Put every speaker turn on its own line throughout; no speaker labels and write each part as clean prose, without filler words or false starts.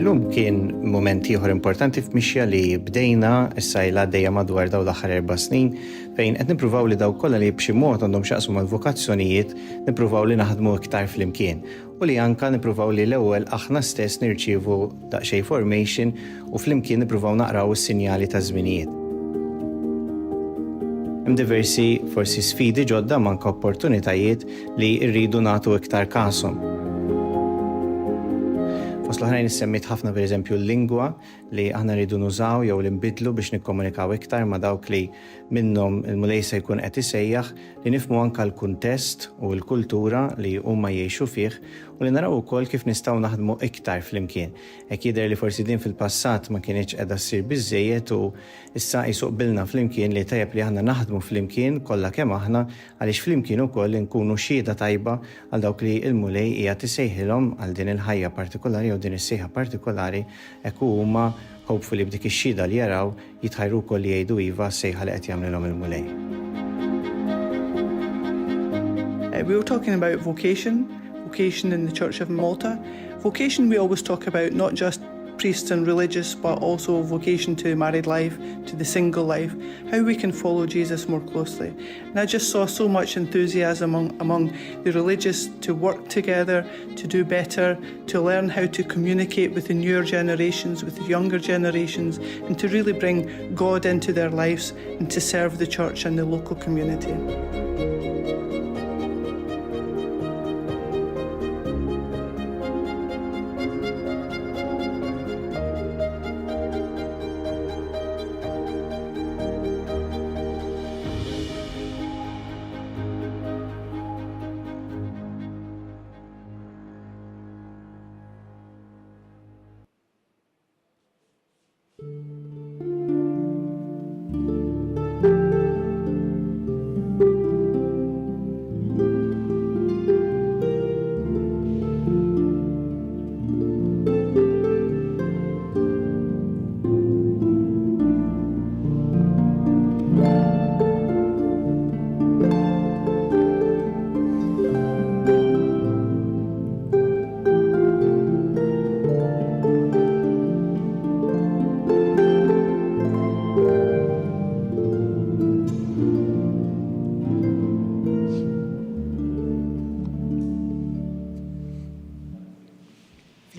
Illum kien moment ieħor importanti f'mixja li bdejna issa ilha għaddejja madwar dawn l-aħħar 4 snin fejn qed nippruvaw li dawk kollha li b'xi mod għandhom x'jaqsmu mal-vokazzjonijiet nippruvaw li naħdmu iktar flimkien u li anke nippruvaw li l-ewwel aħna stess nirċievu daqsxejn formation u flimkien nippruvaw naqraw is-sinjali ta' żminijiet. Hemm diversi forsi sfidi ġodda manka opportunitajiet li rridu nagħtu iktar kasom. L-oħrajn issemmit ħafna pereżempju l-lingwa li aħna rridu nużaw jew li nbidlu biex nikkomunikaw iktar ma' dawk li minnhom il-mulej se jkun qed isejjaħ li nifhmu anke l-kuntest u l-kultura li huma jgħixu fih u li naraw ukoll kif nistgħu naħdmu iktar flimkien. Hekk jidher li forsi din fil-passat ma kienx qiegħda ssir biżżejjed u issa jsuqbilna flimkien li tajjeb li aħna naħdmu flimkien kollha kemm aħna għaliex flimkien ukoll nkunu xhieda tajba għal dawk li l-mulej qiegħed isejħilhom għal din il-ħajja partikolari u din is-sejħa partikolari hekk huma hopefully b'dik ix-xhieda li jaraw jitħajru wkoll li jgħidu iva s-sejħa li qed jagħmlilhom il-mulej.
We were talking about vocation in the Church of Malta. Vocation we always talk about not just priests and religious, but also vocation to married life, to the single life, how we can follow Jesus more closely. And I just saw so much enthusiasm among the religious to work together, to do better, to learn how to communicate with the newer generations, with the younger generations, and to really bring God into their lives and to serve the church and the local community.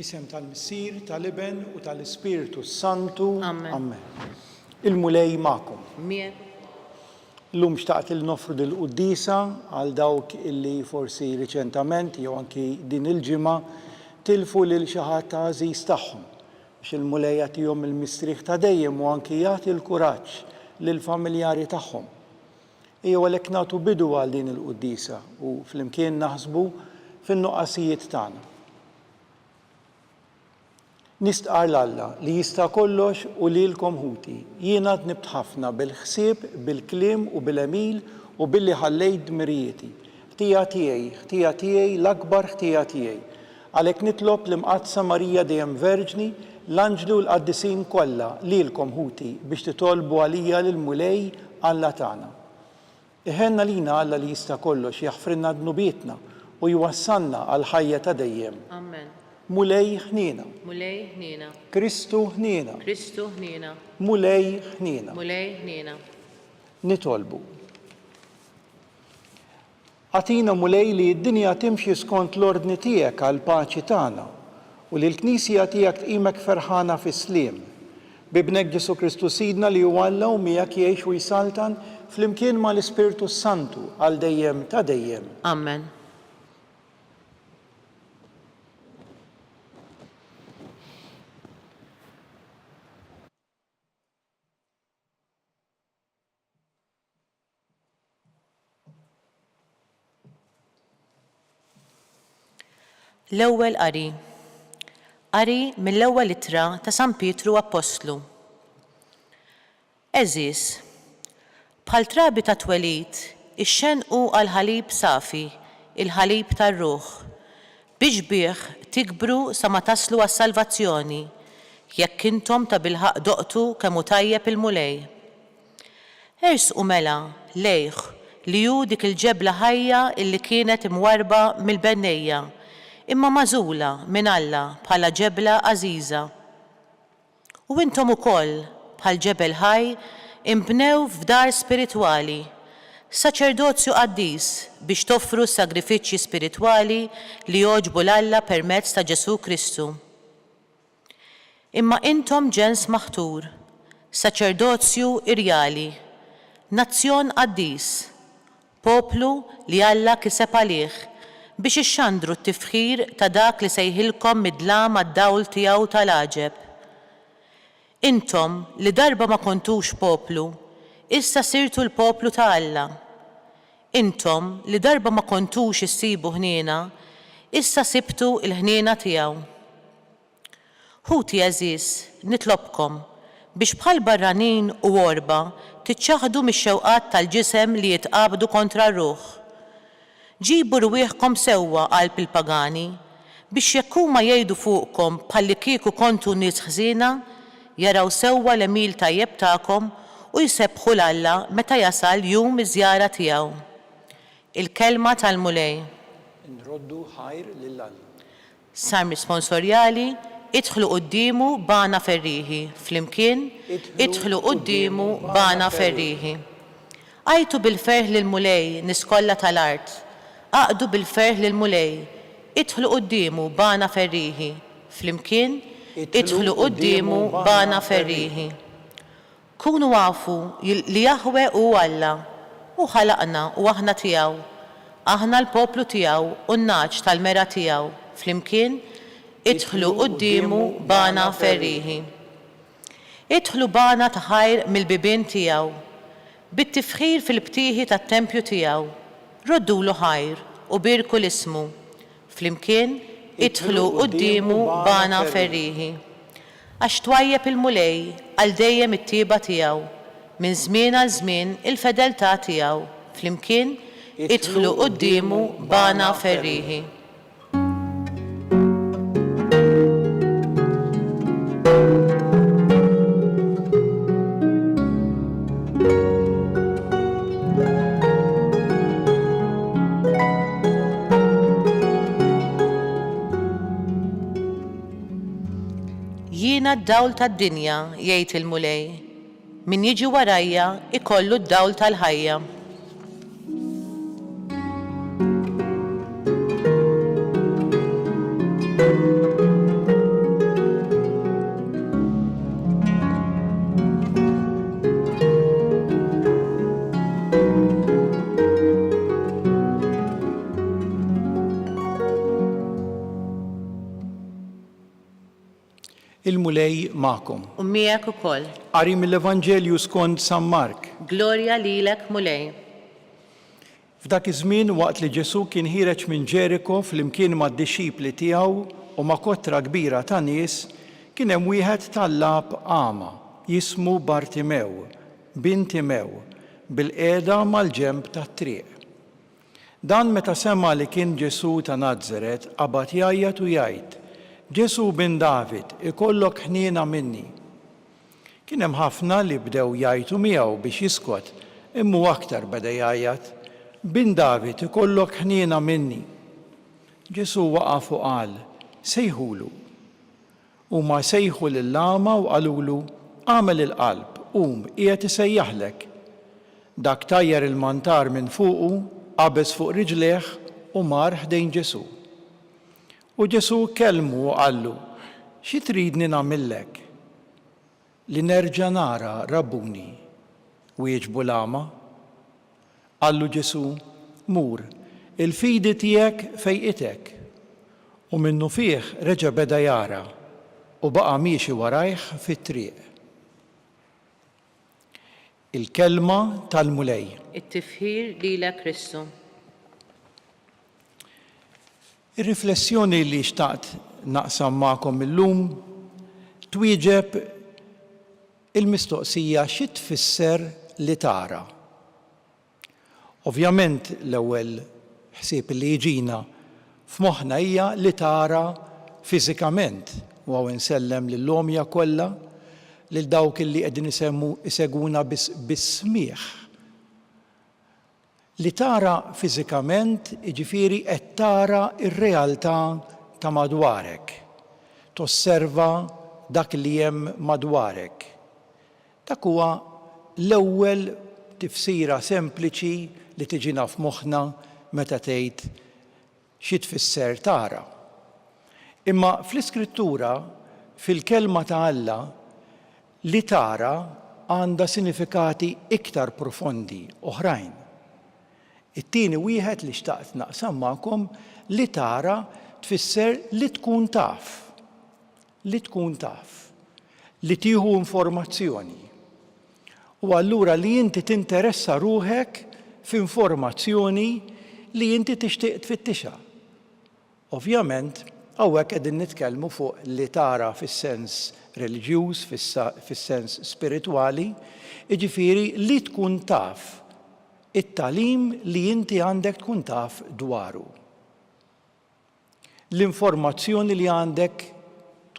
Isem tal-Missier, tal-Iben u tal-Ispiritu Santu.
Amen.
Il-mulej ma'kom.
Mien.
Llum xtaqt il-nofru dil-Quddisa għal dawk illi forsi riċentament jew anki din il-ġimgħa tilfu lil xi ħadd ta' għażiż tagħhom biex il-mulej jagħtihom il-mistrieħ ta' dejjem u anki jagħti l-kuraġġ lill-familjari tagħhom. Ejjew għalhekk nagħtu bidu għal din il-Quddisa u flimkien naħsbu fin-nuqqasijiet tagħna. Nistqar l-Alla li jista' kollox u lilkom ħuti. Jiena tnibt ħafna bil-ħsieb, bil-kliem u bil-emil u billi ħallejt dmirijieti. Ħtija tiegħi l-akbar ħtija tiegħi. Għalhekk nitlob l-Imqaddsa Marija dejjem Verġni, l-Anġlu l-Qaddisin kollha lilkom ħuti biex titolbu għalija lill-mulej Alla tagħna. Iħenna lina Alla li jista' kollox jaħfrilna dnubietna u jwassalna għal ħajja ta' dejjem.
Amen.
Mulej ħnina.
Mulej ħnina.
Kristu ħnina.
Kristu ħnina.
Mulej ħnina.
Mulej ħnina.
Nitolbu. Għatina mulej li d-dinja timxi skont l-ordni tiegħek għal paċi tagħna u li l-Knisja tiegħek tqimek ferħana fis-sliem. Bibnek Ġesu Kristu Sidna li huwa Alla u miegħek jgħix u jsaltan flimkien mal-Ispiritu Santu għal dejjem ta' dejjem.
Amen. L-ewwel qari. Qari mill-ewwel ittra ta' San Pietru Apostlu. Eżis, bħal trabi ta' twelid, ixxenqu għal ħalib safi, il-ħalib tar-ruħ, biex bih tikbru sa ma taslu għas-salvazzjoni, jekk intom ta' bilħaq doqtu kemm hu tajjeb il-mulej. Ersqu mela lejh li hu dik il-ġebla ħajja illi kienet imwarba mill-bennejja, imma magħżula minn Alla bħala ġebla għażiża. U intom ukoll bħal ġebel ħaj imbnew f'dar spiritwali, saċerdozju qaddis biex toffru s-sagrifiċċji spiritwali li jogħġbu l-Alla permezz ta' Ġesu Kristu. Imma intom ġens maħtur, saċerdozju irjali, nazzjon qaddis, poplu li Alla kiseb għalih biex ixxandru t-tifħir ta' dak li sejħilkom midlam għad-dawl tiegħu tal-għaġeb. Intom li darba ma kontux poplu, issa sirtu l-poplu ta' Alla. Intom li darba ma kontux issibu ħniena, issa sibtu il-ħniena tiegħu. Ħuti eżis, nitlobkom biex bħal barranin u orba tiċċaħdu mix-xewqat tal-ġisem li jitqabdu kontra r-ruħ. Ġibu rwieħkom sewwa qalb il-pagani biex jekk huma jgħidu fuqkom bħalli kieku kontu nies ħżiena, jaraw sewwa l-emil tajjeb tagħkom u jsebħu l-Alla meta jasal jum iż-żjara tiegħu. Il-kelma tal-mulej.
Nroddu ħajr lill-Alla.
Sam responsorjali, idħlu quddiemu bana ferriħi, flimkien idħlu quddiemu bana ferriħi. Għajtu bil-ferħ lill-mulej niskolla tal-art, aqdu bil-ferħ lill-mulej, idħlu quddiemu bana ferriħi, flimkien idħlu quddiemu bana ferriħi. Kunu għafu li Jaħwe u Alla, u ħalaqna u aħna tiegħu, aħna l-poplu tiegħu u n-naġġ tal-mera tiegħu, flimkien idħlu quddiemu bana ferriħi. Idħlu bana ta' ħajr mill-bibien tiegħu, bit-tifħir fil-btieħi tat-tempju tiegħu, roddulu ħajr u birku l-ismu, flimkien idħlu quddiemu bana ferriħi. Għax twajjeb il-mulej għal dejjem it-tieba tiegħu, minn żmien għal żmien il-fedeltà tiegħu, flimkien idħlu quddiemu bana ferriħi. Jiena d-dawl tad-dinja, jgħid il-mulej, min jiġi warajja ikollu d-dawl tal-ħajja.
Il-mulej ma'kom.
U miegħek ukoll.
Qari mill-Evanġelju skont San Mark.
Glorja lilek mulej.
F'dak iż-żmien waqt li Ġesu kien ħireġ minn Ġeriko flimkien mad-dixxipli tiegħu u ma' kottra kbira ta' nies, kien hemm wieħed tal-lab għama jismu Bartimew, bin Timew, bil-qiegħda mal-ġenb tat-triq. Dan meta sema li kien Ġesu ta' Nażaret qabad jgħajjad u jgħid: Ġesu bin David, ikollok ħniena minni. Kien hemm ħafna li bdew jgħidu miegħu biex jiskot, imma aktar beda jgħajjad: bin David, ikollok ħniena minni. Ġesu waqaf u qal: sejħulu. Huma sejħu lill-lama u qalulu: għamel il-qalb, qiegħed isejjaħlek. Dak tajjar il-mantar minn fuqu, qabeż fuq riġlejh u mar ħdejn Ġesu. U Ġesu kellmu u qallu: xi tridni nagħmillek? Li nerġa' nara Rabbuni. Wieġbu l-għama. Qallu Ġesu: mur, il-fidi tiegħek fejqitek. U minnu fih reġa' beda jara u baqa' miexi warajh fit-triq. Il-kelma tal-mulej.
It-tifħir lilek Kristu.
Ir-riflessjoni li xtaqt naqsam magħkom illum twieġeb il-mistoqsija xi tfisser li tara. Ovvjament l-ewwel ħsieb li jiġina f'moħħna hija li tara fiżikament u hawn insellem lill-omja kollha lil dawk li qegħdin iseguna bis-smigħ. Li tara fiżikament jiġifieri qed tara r-realtà ta' madwarek. Tosserva dak li hemm madwarek. Dak huwa l-ewwel tifsira sempliċi li tiġina f'moħħna meta tgħid xi tfisser tara. Imma fl-Iskrittura, fil-kelma ta' Alla, li tara għandha sinifikati iktar profondi oħrajn. It-tieni wieħed li xtaqt naqsam magħkom li tara tfisser li tkun taf. Li tkun taf. Li tieħu informazzjoni. U allura li inti tinteressa ruħek f'informazzjoni li inti tixtieq tfittixha. Ovvjament, hawnhekk qegħdin nitkellmu fuq li tara fis-sens reliġjuż, fis-sens spiritwali, jiġifieri li tkun taf it-tagħlim li inti għandek tkun taf dwaru. L-informazzjoni li għandek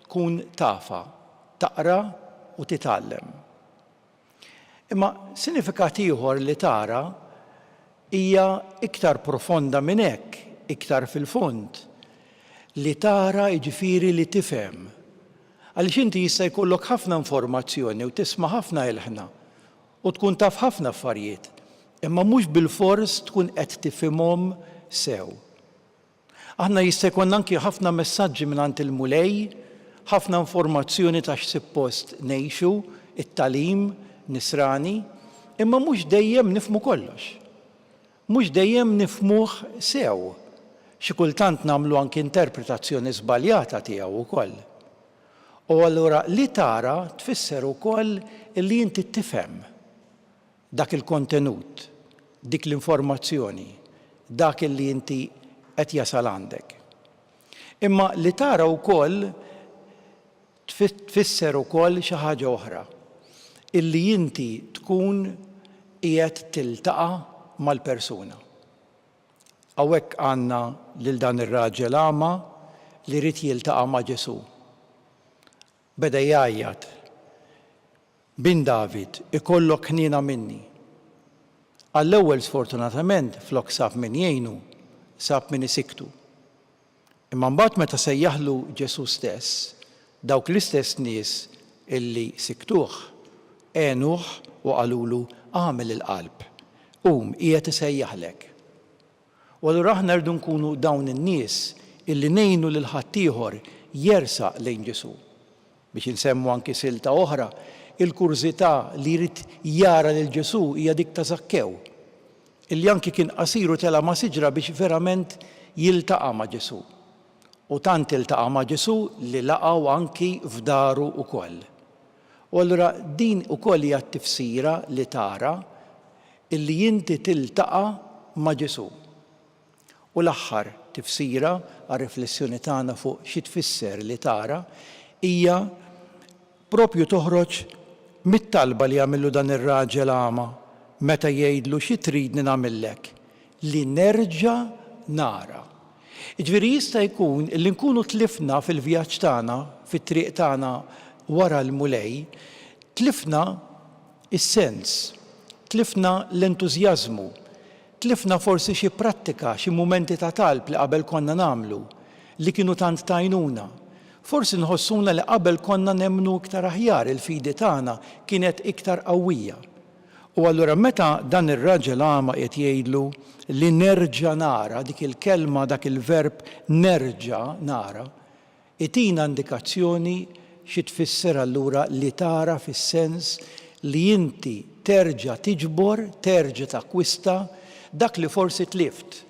tkun tafa, taqra u titgħallem. Imma sinifikat ieħor li tara hija iktar profonda minn hekk, iktar fil-fond. Li tara jiġifieri li tifhem. Għaliex inti jista' jkollok ħafna informazzjoni u tisma' ħafna ilħna u tkun taf ħafna affarijiet, imma mhux bil-fors tkun qed tifhimhom sew. Aħna jista' jkollna anke ħafna messaġġi mingħand il-mulej, ħafna informazzjoni ta' x'suppost ngħixu, it-tagħlim nisrani, imma mhux dejjem nifhmu kollox. Mhux dejjem nifhmuh sew. Xi kultant nagħmlu anke interpretazzjoni żbaljata tiegħu wkoll. U allura li tara tfisser ukoll li inti tifhem dak il-kontenut, dik l-informazzjoni, dak li inti qed jasal għandek. Imma li tara wkoll tfisser ukoll xi ħaġa oħra, illi inti tkun qiegħed tiltaqa' mal-persuna. Hawnhekk għandna lil dan ir-raġel agħma li rid jiltaqa' ma' Ġesu. Beda jgħajjad, bin David, ikollok ħniena minni. Għall-ewwel sfortunatament flok sab min jgħinu, sab min isiktu. Imma mbagħad meta sejjaħlu Ġesu stess, dawk l-istess nies illi siktuh, għenuh u qalulu għamel il-qalb. Qiegħed isejjaħlek. U allura aħna rridu nkunu dawn in-nies illi ngħinu lil ħaddieħor jersaq lejn Ġesu. Biex insemmu anki silta oħra, il-kurżità li jrid jara lil Ġesu hija dik ta' Zakkew, illi anki kien qasiru tela ma' siġra biex verament jiltaqa' ma' Ġesu. U tant iltaqa' ma' Ġesu li laqgħu anki f'daru wkoll. U allura din ukoll hija t-tifsira li tara illi inti tiltaqa' ma' Ġesu. U l-aħħar tifsira għar-riflessjoni tagħna fuq xi tfisser li tara hija propju toħroġ mit-talba li jagħmillu dan ir-raġel agħma meta jgħidlu xi tridni nagħmellek li nerġa' nara. Jiġifieri jista' jkun li nkunu tlifna fil-vjaġġ tagħna, fit-triq tagħna wara l-mulej, tlifna is-sens, tlifna l-entużjażmu, tlifna forsi xi prattika, xi mumenti ta' talb li qabel konna nagħmlu, li kienu tant tajnuna. Forsi nħossuna li qabel konna nemmnu iktar aħjar, il-fidi tagħna kienet iktar qawwija. U allura meta dan ir-raġel agħma qed jgħidlu li nerġa' nara, dik il-kelma, dak il-verb nerġa' nara, itina indikazzjoni xi tfisser allura li tara fis-sens li inti terġa' tiġbor, terġa' takkwista dak li forsi tlift.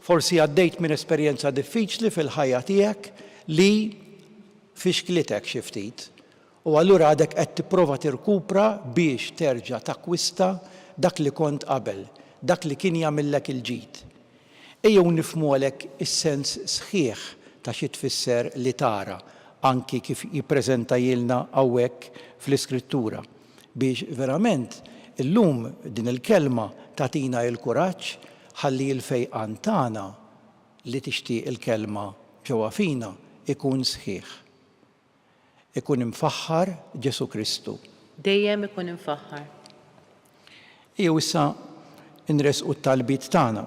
Forsi għaddejt minn esperjenza diffiċli fil-ħajja tiegħek li fixklitek xi ftit. U allura għadek qed tipprova tirkupra biex terġa' takkwista dak li kont qabel, dak li kien jagħmillek il-ġid. Ejjew nifhmu għalhekk is-sens sħiħ ta' xi tfisser li tara, anki kif jippreżenta jilna hawnhekk fl-Iskrittura. Biex verament illum din il-kelma tagħtina l-kuraġġ ħalli l-fejqan tagħna li tixtieq il-kelma ġewwa fina ikun sħiħ. Ikun imfaħħar Ġesu Kristu.
Dejjem ikun imfaħħar.
Jew issa nresqu t-talbiet tagħna.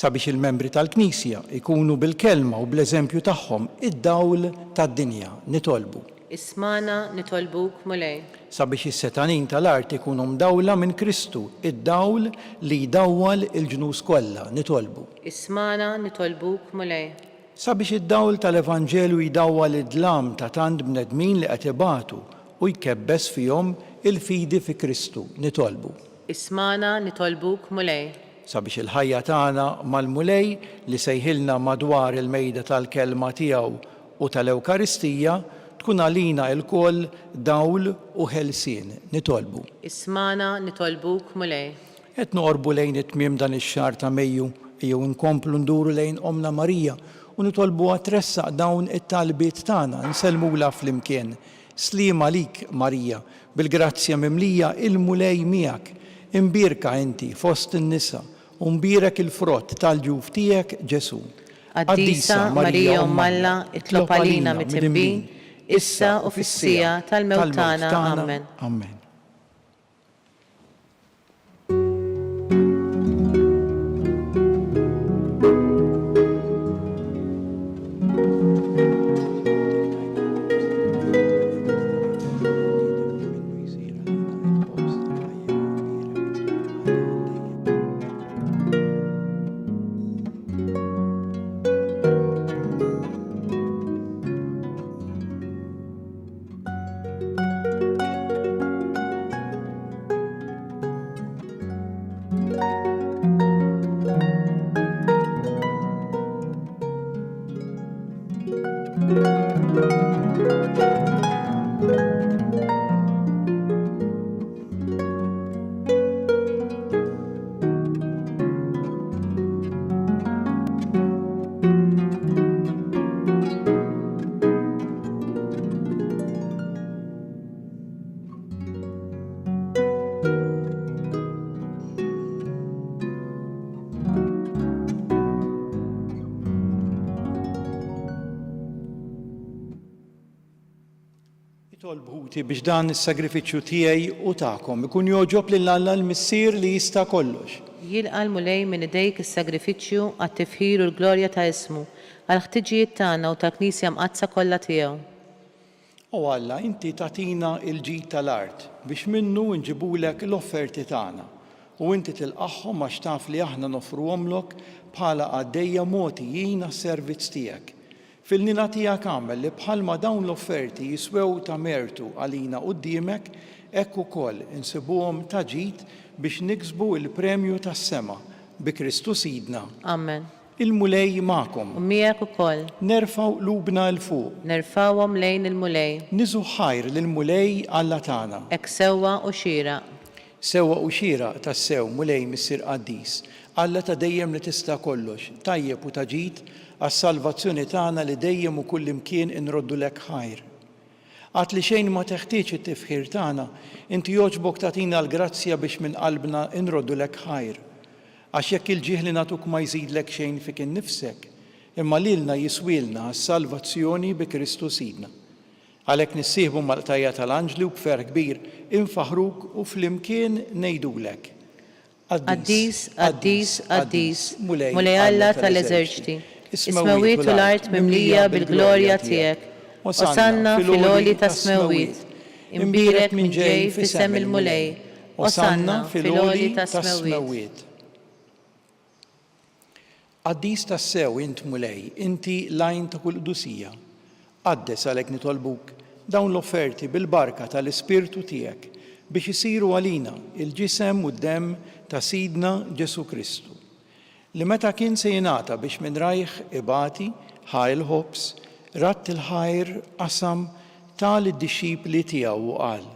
Sabiex il-membri tal-Knisja ikunu bil-kelma u bl-eżempju tagħhom id-dawl tad-dinja nitolbu.
Ismana nitolbuk mulej.
Sabiex is-setanin tal-art ikunu mdawla minn Kristu, id-dawl li jdawwal il-ġnus kollha nitolbu.
Ismana nitolbuk mulej.
Sabiex id-dawl tal-Evanġelu jdawwal id-dlam ta' tant bnedmin li qed ibatu u jkebbes fihom il-fidi fi Kristu nitolbu.
Ismana nitolbuk mulej.
Sabiex il-ħajja tagħna mal-mulej li sejħilna madwar il-mejda tal-kelma tiegħu u tal-Ewkaristija tkun għalina l-koll dawl u ħelsien nitolbu.
Ismana nitolbuk mulej.
Qed noqorbu lejn it-tmiem dan ix-xahar ta' Mejju jew nkomplu nduru lejn Omna Marija u nitolbu tressaq dawn it-talbiet tagħna nsellmula flimkien. Sliema lik Marija, bil-grazzja mimlija il-mulej miegħek. Imbirka inti fost in-nisa u mbirek il-frott tal-ġuf tiegħek Ġesu.
Qaddisa Marija Ummalla itlob għalina mit-tinbin, issa u fis-sija tal-mewt tagħna. Amen.
Amen. Tolbħuti biex dan is-sagrifiċċju tiegħi u tagħkom ikun jogħġob lil Alla l-Missier li jista' kollox.
Jilqa' l-mulej minn idejk is-sagrifiċċju għat-tifħir u l-glorja ta' ismu għall-ħtiġijiet tagħna u tal-Knisja mqazza kollha tiegħu.
U Alla, inti tagħtina l-ġid tal-art biex minnu nġibulek l-offerti tagħna u inti tilqaħħom għax taf li aħna nofruhomlok bħala għaddejja mogħtijin għas-servizz tiegħek. Fil-nina tiegħek għamel li bħalma dawn l-offerti jiswew ta' mertu għalina quddiemek, hekk ukoll insibuhom ta' ġid biex niksbu l-premju tas-sema bi Kristu Sidna.
Amen.
Il-mulej magħkom.
U miegħek ukoll.
Nerfgħu qlubna l fuq.
Nerfgħuhom lejn il-mulej.
Niżu ħajr lill-mulej Alla tagħna.
Hekk sewwa u xieraq.
Sewwa u xieraq tas-sew mulej missier Qaddis. Alla ta' dejjem li tista' kollox, tajjeb u ta' ġid għas-salvazzjoni tagħna li dejjem u kull imkien inroddu lek ħajr. Għad li xejn ma teħtieġ it-tifħir tagħna, inti jogħġbok tagħtina l-grazzja biex minn qalbna inroddu lek ħajr. Għax jekk il-ġieħ li nagħtuk ma jżidlek xejn fik innifsek, imma lilna jiswielna għas-salvazzjoni bi Kristu Sidna. Għalhekk nissieħbu mal-qtajja tal-anġli u b'fer kbir infaħruk u flimkien ngħidulek.
Qaddis, Qaddis, Qaddis, mulej Alla tal-eżerċiti. Ismewit u l-art mimlija bil-glorja tiegħek. Osanna fil-għoli ta' smewit. Imbirek minn ġej f'isem il-mulej. Osanna fil-għoli ta' smewit.
Qaddis tas-sew int mulej, inti lajn ta' kull qdusija. Qaddes għalhekk nitolbuk dawn l-offerti bil-barka tal-Ispirtu tiegħek biex isiru għalina il-ġisem u d-demm ta' Sidna Ġesu Kristu, li meta kien se jingħata biex minn rajħ ibati ħajl ħobs, ratt il-ħajr qasam tal id-dixxipli tiegħu u qal: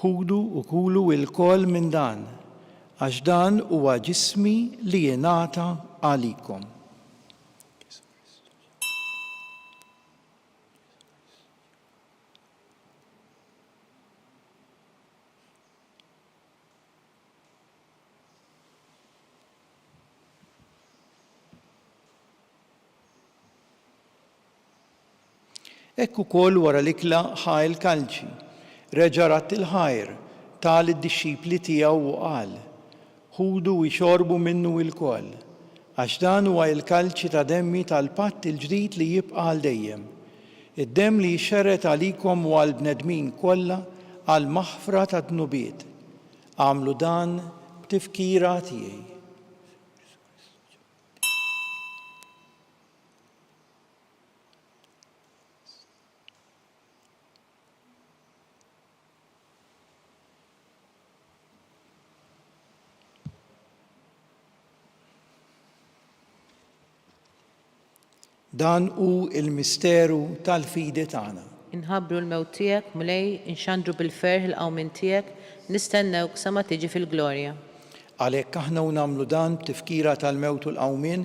Ħudu u kulu l-kol minn dan, għax dan huwa ġismi li jingħata għalikom. Hekk ukoll wara l-ikla ħa l-kalċi, Reġa' rat il-ħajr tal id-dixxipli tiegħu u qal: ħudu u jxorbu minnu l-koll, għax dan huwa l-kalċi ta' demmi tal-patt il-ġdid li jibqa' għal dejjem. Id-demm li jxerret għalikom u għal bnedmin kollha għal maħfra ta' dnubiet. Għamlu dan b'tifkira tiegħi. Dan hu il-misteru tal-fidi tagħna.
Inħabbru l-mewt tiegħek mulej inxandru bil-ferħ il-qawmin tiegħek nistennewk sa ma tiġi fil-glorja.
Għalhekk aħna u nagħmlu dan b'tifkira tal-mewt u l-qawmien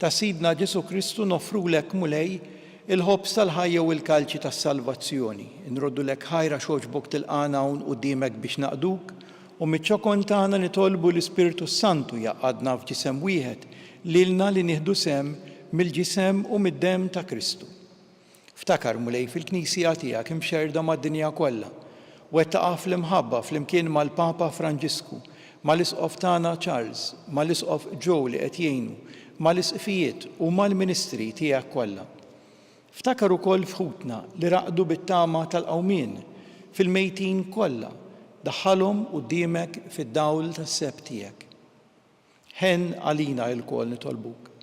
ta' Sidna Ġesu Kristu nofrulek mulej il-ħobs tal-ħajja u l-kalċi tas-salvazzjoni. Inroddulek ħajra xogħġbok tilqana hawn quddiemek biex naqduk u miċ-ċokon tagħna nitolbu l-Ispiritu Santu jaqgħadna f'ġisem wieħed lilna li nieħdu sem mill-ġisem u mid-demm ta' Kristu. Ftakar mulej fil-Knisja tiegħek imxerda mad-dinja kollha u qed taqa' fl-imħabba flimkien mal-Papa Franġisku, mal-Isqof tagħna Charles, mal-Isqof Joe li qed jgħinu, mal-isqfijiet u mal-ministri tiegħek kollha. Ftakar ukoll fħutna li raqdu bit-tama tal-qawmien fil-mejtin kollha, daħħalhom quddiemek fid-dawl tas-seb tiegħek. Ħen għalina l-kol nitolbuk.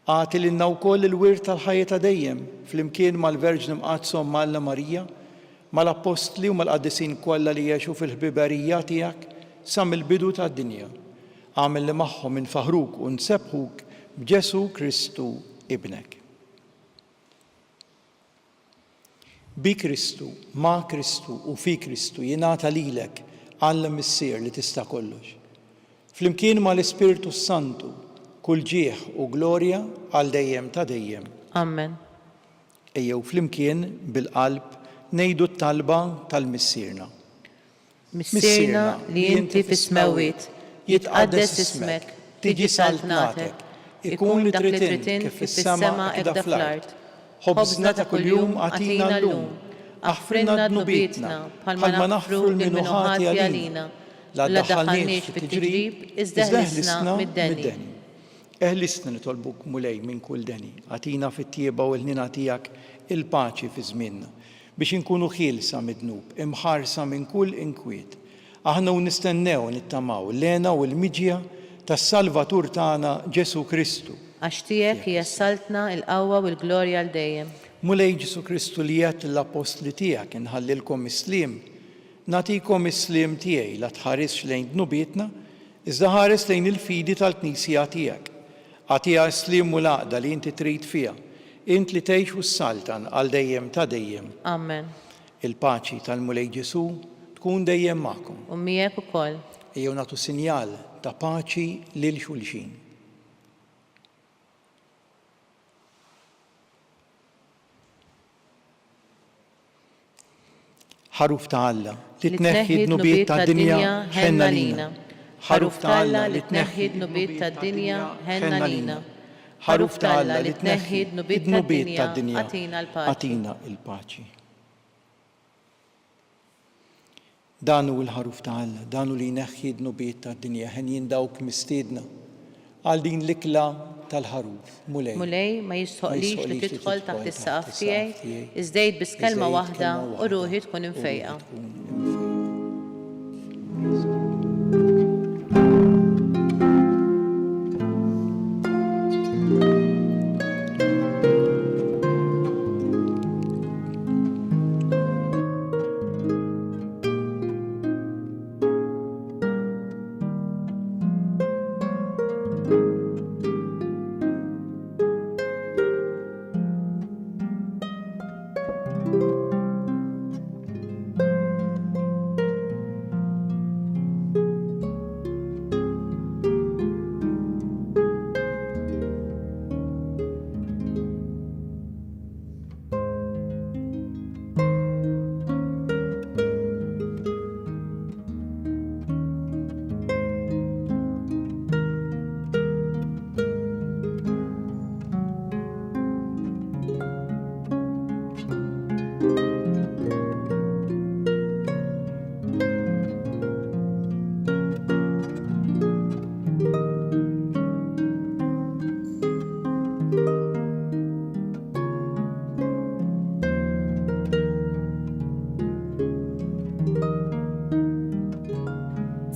Għati lilna wkoll il-wirt tal-ħajja ta' dejjem flimkien mal-Verġni Mqaddsom Malla Marija, mal-Apostli u mal-Qaddisin kollha li jgħixu fil-ħbiberija tiegħek sa mill-bidu tad-dinja. Għamel li magħhom infaħruk u nsebħuk b'Ġesu Kristu ibnek. Bi Kristu, ma' Kristu u fi Kristu jingħata lilek Alla missier li tista' kollox. Flimkien mal-Ispiritu Santu kull ġieħ u glorja għal dejjem ta' dejjem.
Amen.
Ejjew flimkien bil-qalb ngħidu t-talba tal-missierna.
Missierna li inti fis-smewwiet, jitqaddes ismek, tiġi saltnatek, ikun li tritin kif fis-sema hekk fl-art. Ħobżna ta' kuljum għatina llum, aħfrinna dnubietna bħalma naħfru minnu ħati għalina, la daħħalniex fit-tiġrib iżdeħlisna mid-deni.
Eħlisna nitolbuk mulej minn kull deni, għatina fit-tieba u l-ħnina tiegħek il-paċi fi żmienna biex inkunu ħielsa mid-dnub, imħarsa minn kull inkwiet. Aħna u nistennew nittamaw l-lena u l-miġja tas-Salvatur tagħna Ġesu Kristu.
Għax tiegħek hija saltna l-qawwa u l-glorja għal dejjem.
Mulej Ġesu Kristu li għedt l-apostli tiegħek inħallilkom islim, nagħtikom islim tiegħi la tħaresx lejn dnubietna, iżda ħares lejn il-fidi tal-Knisja tiegħek. Għatija islim u laqda li inti trid fiha, int li tgħix u s-saltan għal dejjem ta' dejjem.
Amen.
Il-paċi tal-Mulej Ġesu tkun dejjem magħkom.
U miegħek ukoll.
Ejjew nagħtu sinjal ta' paċi lil xulxin. Ħaruf ta' Alla li tneħħi d-nubiet tad-dinja ħenna lina. Ħaruf ta' Alla li tneħħi d-nubiet tad-dinja ħenna lina. Ħaruf ta' Alla li tneħħi d-nubiet tad-dinja għatina l-paċi. Dan hu l-ħaruf ta' Alla, dan hu li jneħħi d-nubiet tad-dinja ħen jindawk mistiedna għal din l-ikla tal-ħaruf.
Mulej ma jistħoqlix li tidħol taħt is-saqaf tiegħi, iżdejt biss kelma waħda u ruħi tkun imfejqa.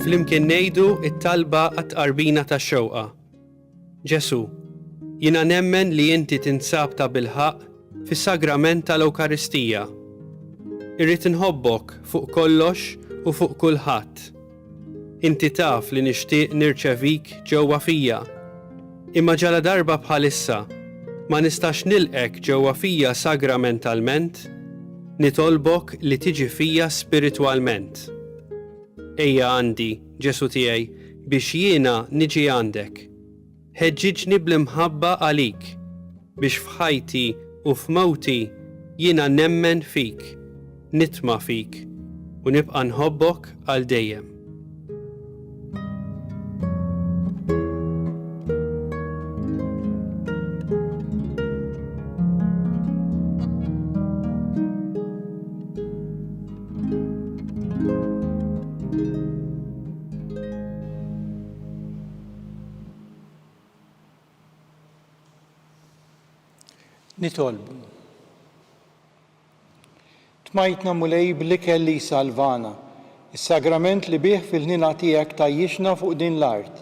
Flimkien ngħidu t-talba għat-tqarbina tax-xewqa. Ġesu, jiena nemmen li inti tinsab ta' bilħaq fis-sagrament tal-Ewkaristija. Irrid inħobbok fuq kollox u fuq kulħadd. Inti taf li nixtieq nirċevik ġewwa fija. Imma ġala darba bħalissa ma nistax nilqek ġewwa fija sagramentalment, nitolbok li tiġi fija spiritwalment. Ejja għandi, Ġesu tiegħi, biex jiena niġi għandek. Ħeġġiġni bl-imħabba għalik, biex f'ħajti u f'mowti jiena nemmen fik, nitma' fik u nibqa' nħobbok għal dejjem.
Nitolbu. Tmajtna mulej bl-ikel li salvana, is-sagrament li bih fil-ħnina tiegħek tajjixna fuq din l-art.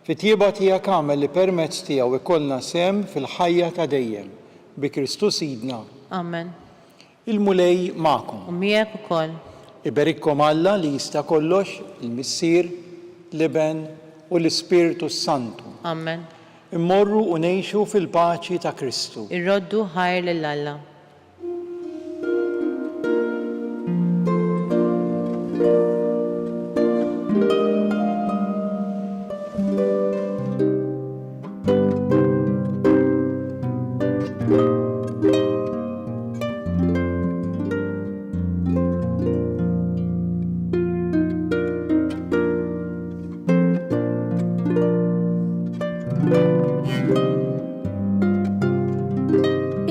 Fit-tjieba tiegħek għamel li permezz tiegħu ikollna sem fil-ħajja ta' dejjem, bi Kristus Sidna.
Amen.
Il-mulej magħkom.
U miegħek ukoll.
Iberikkom Alla li jista' kollox, il-Missier, l-Iben u l-Ispiritu Santu.
Amen.
Immorru u ngħixu fil-paċi ta' Kristu.
Irroddu ħajr lill-Alla.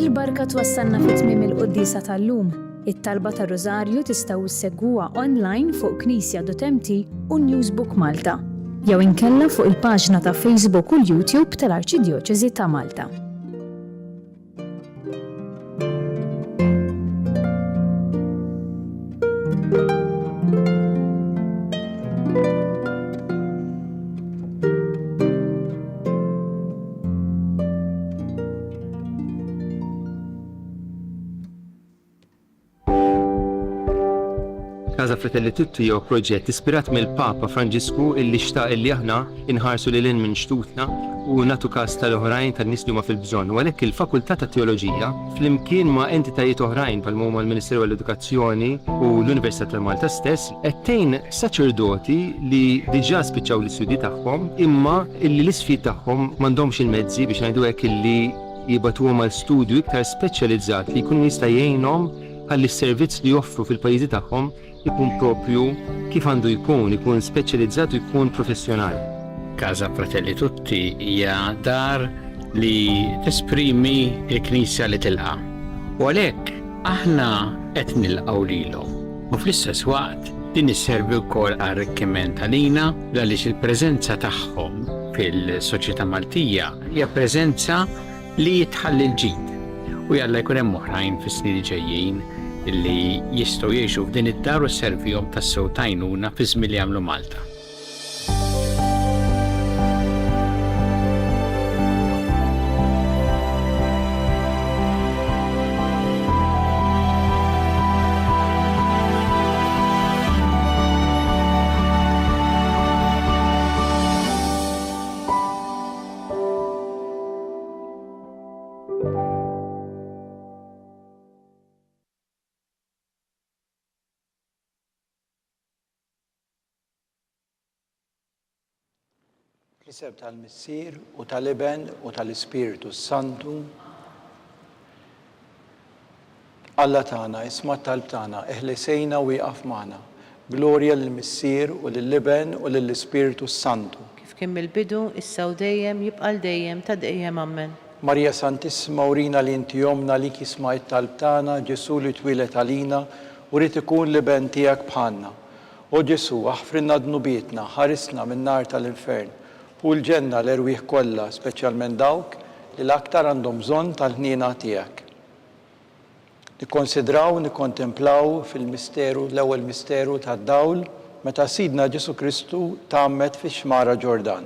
Il-barka twassalna fit-tmiem il-Qudiesa tal-lum. It-talba tar-Rożarju tistgħu issegwuha online fuq Knisja.mt u Newsbook Malta. Jew inkella fuq il-paġna ta' Facebook u l-YouTube tal-Arċidjoċeżi ta' Malta.
Casa Fratelli Tutti jew proġett ispirat mill-Papa Franġisku illi xtaq illi aħna inħarsu lil hinn minn xtutna u nagħtu każ tal-oħrajn tan-nies li huma fil-bżonn. U għalhekk il-Fakultà ta' Teoloġija flimkien ma' entitajiet oħrajn bħal huma l-Ministeru għall-Edukazzjoni u l-Università ta' Malta stess qed tgħin saċerdoti li diġà spiċċaw l-istudji tagħhom imma illi l-isfid tagħhom m'għandhomx il-mezzi biex ngħidu hekk illi jibgħatuhom għal studju iktar speċjalizzat li jkun jista' jgħinhom ħalli s-servizz li joffru fil-pajjiżi tagħhom ikun propju kif għandu jkun speċjalizzat u jkun professjonali.
Casa Fratelli Tutti hija dar li tesprimi l-Knisja li tilqa'. U għalhekk aħna qed nilqgħu lilhom. U fl-istess waqt din isservi wkoll għar-arricchiment għalina għaliex il-preżenza tagħhom fil-soċjetà Maltija hija preżenza li tħalli l-ġid. U jalla jkun hemm oħrajn fis-snin ġejjin illi jistgħu jgħixu f'din id-dar u sservihom tas-sew tajnuna fi żmien li jagħmlu Malta.
Isem tal-Missier u tal-Iben u tal-Ispiritu Santu. Alla tagħna, isma' talb tagħna, eħlisejna u jaqaf magħna. Glorja lill-Missier u lill-Iben u lill-Ispiritu Santu.
Kif kien mill-bidu, issa u dejjem jibqa' dejjem ta' dejjem Amen.
Marja Santissima urina li inti jomna li kismajt talb tagħna, Ġesu li twilet għalina u rid ikun l-Iben tiegħek bħalna. O Ġesu, aħfrinna dnubietna, ħarisna min-nar tal-infern. U l-ġenna l-erwieħ kollha, speċjalment dawk li l-aktar għandhom bżonn tal-ħniena tiegħek. nikkonsidraw, nikkontemplaw fil-misteru, l-ewwel misteru tad-dawl meta Sidna Ġesu Kristu tgħammed fix-xmara Ġordan.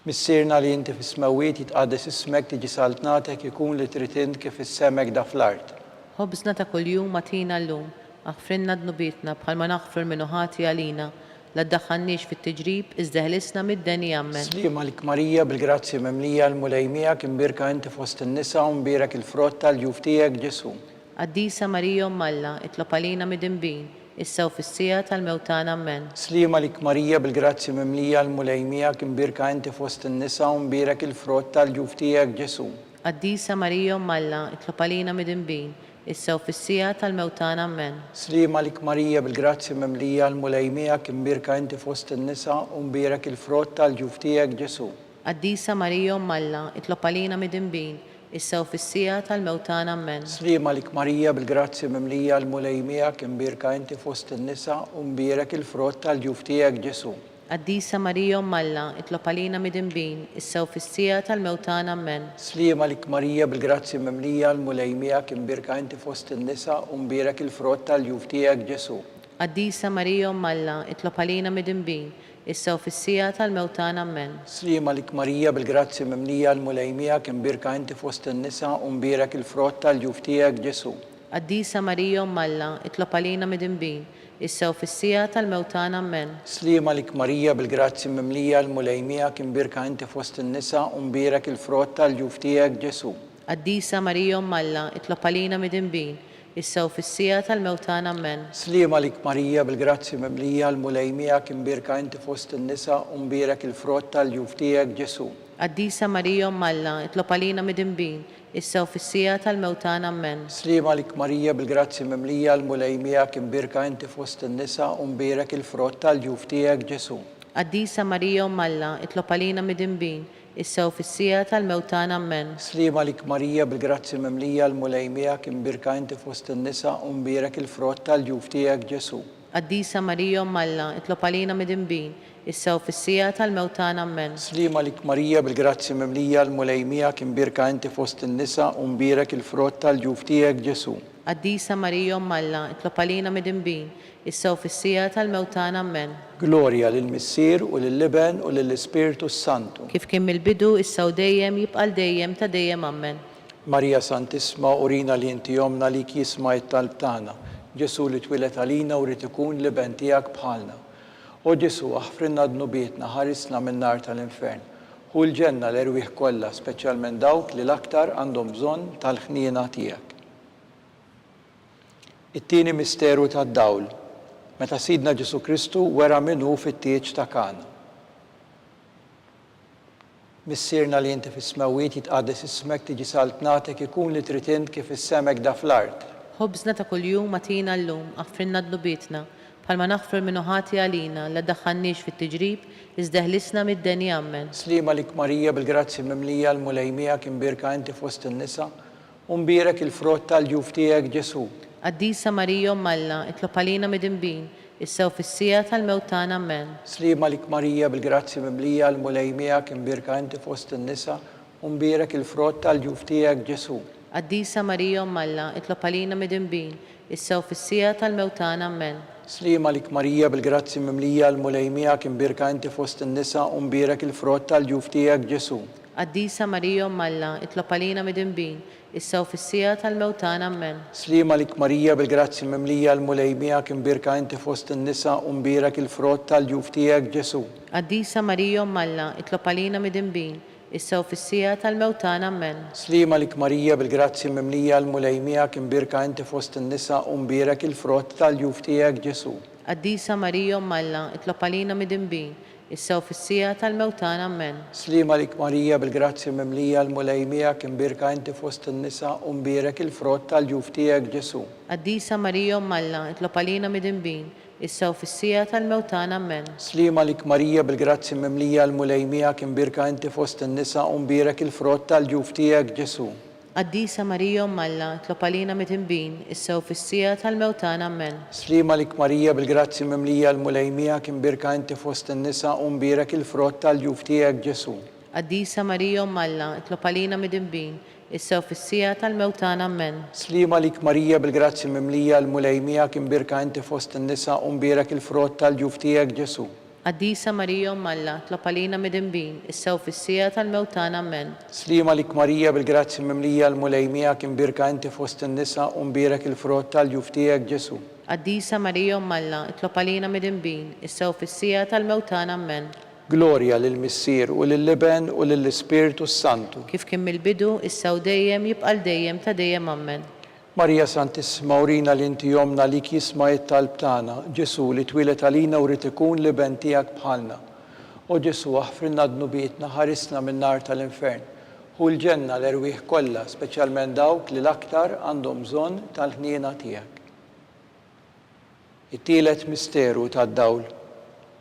Missierna li inti fis-smawiet jitqaddes ismek tiġi saltnatek ikun li trid int kif issemek da fl-art.
Ħobżna ta' kuljum matina llum, aħfrinna dnubietna bħalma naħfir minnu ħati għalina, la ddaħħalniex fit-tiġrib iżda ħlisna mid-deni ammen.
Slima lik Marija bil-grazzi memlija l-mulejmija imbirka inti fost in-nisa u mbierek il-frott tal-ġuf tiegħek Ġesu.
Qaddisa Marija Malla, itlob għalina mid-inbin, issa u fis-sija tal-mewtan ammen.
Slima lik Marija bil-grazzi memlija l-mulejmija imbirka inti fost in-nisa u mbierek il-frott tal-ġuf tiegħek Ġesu.
Qaddisa Marija Malla, itlob għalina mid-inbin, issa u fis-sija tal-mewtan ammen.
Slima lik Marija bil-grazzi memlija l-mulejmija imbirka inti fost in-nisa u mbierek il-frott tal-ġuf tiegħek Ġesu.
Qaddisa Marija Malla, itlob għalina mid-inbin, issa u fis-sija tal-mewtan ammen.
Slima lik Marija bil-grazzi memlija l-mulejmija imbirka inti fost in-nisa u mbierek il-frott tal-ġuf tiegħek Ġesu.
Qaddisa Marija Malla, itlob għalina mid-inbin, issa u fis-sija tal-mewtan ammen.
Slima lik Marija bil-grazzi memlija l-mulejmija imbirka inti fost in-nisa u mbierek il-frott tal-ġuf tiegħek Ġesu.
Qaddisa Marija Malla, itlob għalina mid-inbin, issa u fis-sija tal-mewtan ammen.
Slima lik Marija bil-grazzi memlija l-mulejmija imbirka inti fost in-nisa u mbierek il-frott tal-ġuf tiegħek Ġesu.
Qaddisa Marija Malla, itlob għalina mid-inbin, issa u fis-sija tal-mewtan ammen.
Slima lik Marija bil-grazzi memlija l-mulejmija imbirka inti fost in-nisa u mbierek il-frott tal-ġuf tiegħek Ġesu.
Qaddisa Marija Malla, itlob għalina mid-inbin, issa u fis-sija tal-mewtan ammen.
Slima lik Marija bil-grazzi memlija l-mulejmija imbirka inti fost in-nisa u mbierek il-frott tal-ġuf tiegħek Ġesu.
Qaddisa Marija Malla, itlob għalina mid-inbin, issa u fis-sija tal-mewtan ammen.
Slima lik Marija bil-grazzi memlija l-mulejmija imbirka inti fost in-nisa u mbierek il-frott tal-ġuf tiegħek Ġesu.
Qaddisa Marija Malla, itlob għalina mid-inbin, issa u fis-sija tal-mewtan ammen.
Slima lik Marija bil-grazzi memlija l-mulejmija imbirka inti fost in-nisa u mbierek il-frott tal-ġuf tiegħek Ġesu.
Qaddisa Marija Malla, itlob għalina mid-inbin, issa u fis-sija tal-mewtan ammen.
Slima lik Marija bil-grazzi memlija l-mulejmija imbirka inti fost in-nisa u mbierek il-frott tal-ġuf tiegħek Ġesu.
Qaddisa Marija Malla, itlob għalina mid-inbin, issa u fis-sija tal-mewtan ammen.
Glorja lill-Missier u lill-Liben u lill-Ispiritu Santu.
Kif kien mill-bidu issa u dejjem jibqa' dejjem ta' dejjem ammen.
Marija Santisma urina li inti jomna li jisma' it-talb tagħna. Ġesu li twilet għalina u rid ikun liben tiegħek bħalna. O Ġesu aħfrinna dnubietna ħarisna min-nar tal-infern. Hu l-ġenna l-erwieħ kollha, speċjalment dawk li l-aktar għandhom bżonn tal-ħniena tiegħek. It-tieni misteru tad-dawl, meta Sidna Ġesu Kristu wera minnu fit-tieġ ta' Kana. Missierna li inti fis-smawiet jitqaddes ismek tiġi saltnatek ikun li trid int kif issemek da fl-art.
Ħobżna ta' kuljum matina llum, aħfrinna dnubietna, bħalma naħfir minnu ħati għalina, la ddaħħalniex fit-tiġrib, iżda ħlisna mid-deni ammen.
Slima lik Marija bil-grazzi memlija l-mulejmija imbirka inti fost in-nisa u mbierek il-frott tal-ġuf tiegħek Ġesu.
Qaddisa Marija Malla, itlob għalina mid-inbin, issa u fis-sija tal-mewtan ammen.
Slima lik Marija bil-grazzi memlija l-mulejmija imbirka inti fost in-nisa u mbierek il-frott tal-ġuf tiegħek Ġesu.
Qaddisa Marija Malla, itlob għalina mid-inbin, issa u fis-sija tal-mewtan ammen.
Slima lik Marija bil-grazzi memlija l-mulejmija imbirka inti fost in-nisa u mbierek il-frott tal-ġuf tiegħek Ġesu.
Qaddisa Marija Malla, itlob għalina mid-inbin, issa u fis-sija tal-mewtan ammen.
Slima lik Marija bil-grazzi memlija l-mulejmija imbirka inti fost in-nisa u mbierek il-frott tal-ġuf tiegħek Ġesu.
Qaddisa Marija Malla, itlob għalina mid-inbin, issa u fis-sija tal-mewtan ammen.
Slima lik Marija bil-grazzi memlija l-mulejmija imbirka inti fost in-nisa u mbierek il-frott tal-ġuf tiegħek Ġesu.
Qaddisa Marija Malla, itlob għalina mid-inbin, issa u fis-sija tal-mewtan ammen.
Slima lik Marija bil-grazzi memlija l-mulejmija imbirka inti fost in-nisa u mbierek il-frott tal-ġuf tiegħek Ġesu.
Qaddisa Marija Malla, itlob għalina mid-inbin, issa u fis-sija tal-mewtan ammen.
Slima lik Marija bil-grazzi memlija l-mulejmija imbirka inti fost in-nisa u mbierek il-frott tal-ġuf tiegħek Ġesu.
Qaddisa Marija Malla, itlob għalina mid-inbin, issa u fis-sija tal-mewtan ammen.
Slima lik Marija bil-grazzi memlija l-mulejmija imbirka inti fost in-nisa u mbierek il-frott tal-ġuf tiegħek Ġesu.
Qaddisa Marija Malla, itlob għalina mid-inbin, issew fis-sija tal-mewtana Amen.
Slima lik Marija bil-grazzi mimlija l-mulejmija kien birka inti fost in-nisa u mbierek il-frott tal-ġuf tiegħek Ġesu.
Qaddisa Marija Umm Alla, tlob għalina midinbin, issew fis-sija tal-mewtana Amen.
Slima lik Marija bil-grazzi mimlija l-mulejmija kien birka inti fost in-nisa u mbierek il-frott tal-ġuf tiegħek Ġesu.
Qaddisa Marija Umm Alla, tlob għalina midinbin, issew fis-sija tal-mewtana Amen.
Gloria lill-Missier u lill-Liben u lill-Ispiritu Santu.
Kif kien mill-bidu, issew dejjem jibqal dejjem ta' dejjem Amen.
Marija Santissima urina li inti jomna li jisma' it-talb tagħna, Ġesu li twilet għalina u rid ikun liben tiegħek bħalna. O Ġesu aħfrilna dnubietna ħarisna min-nar tal-infern. Hu l-ġenna l-erwieħ kollha, speċjalment dawk li l-aktar għandhom bżonn tal-ħniena tiegħek. It-tielet misteru tad-dawl.